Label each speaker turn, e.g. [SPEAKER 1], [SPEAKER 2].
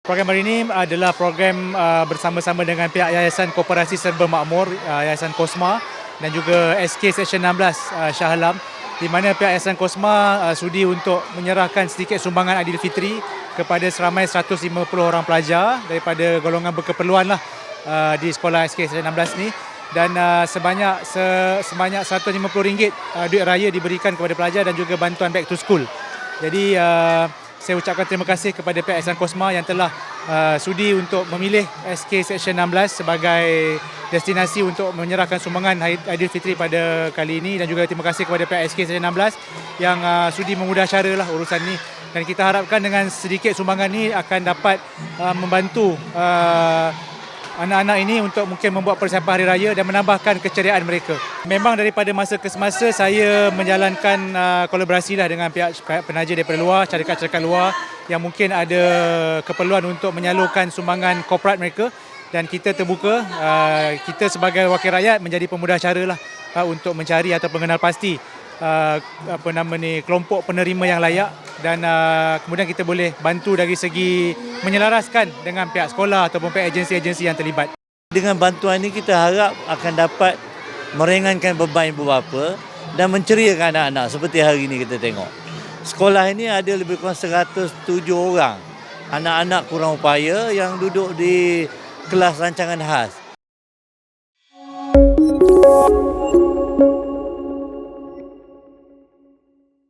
[SPEAKER 1] Program hari ini adalah program bersama-sama dengan pihak Yayasan Koperasi Serba Makmur, Yayasan KOSMA dan juga SK Seksyen 16 Shah Alam, di mana pihak Yayasan KOSMA sudi untuk menyerahkan sedikit sumbangan Aidilfitri kepada seramai 150 orang pelajar daripada golongan berkeperluan lah di sekolah SK Seksyen 16 ni, dan sebanyak RM150 duit raya diberikan kepada pelajar dan juga bantuan back to school. Jadi saya ucapkan terima kasih kepada pihak Yayasan KOSMA yang telah sudi untuk memilih SK Seksyen 16 sebagai destinasi untuk menyerahkan sumbangan Aidilfitri pada kali ini, dan juga terima kasih kepada pihak SK Seksyen 16 yang sudi memudah caralah urusan ini, dan kita harapkan dengan sedikit sumbangan ini akan dapat membantu anak-anak ini untuk mungkin membuat persiapan Hari Raya dan menambahkan keceriaan mereka. Memang daripada masa ke semasa saya menjalankan kolaborasi dengan pihak penaja daripada luar, syarikat-syarikat luar yang mungkin ada keperluan untuk menyalurkan sumbangan korporat mereka, dan kita terbuka, kita sebagai wakil rakyat menjadi pemudah cara untuk mencari atau mengenal pasti kelompok penerima yang layak, dan kemudian kita boleh bantu dari segi menyelaraskan dengan pihak sekolah ataupun pihak agensi-agensi yang terlibat.
[SPEAKER 2] Dengan bantuan ini kita harap akan dapat meringankan beban ibu bapa dan menceriakan anak-anak seperti hari ini kita tengok. Sekolah ini ada lebih kurang 107 orang anak-anak kurang upaya yang duduk di kelas rancangan khas.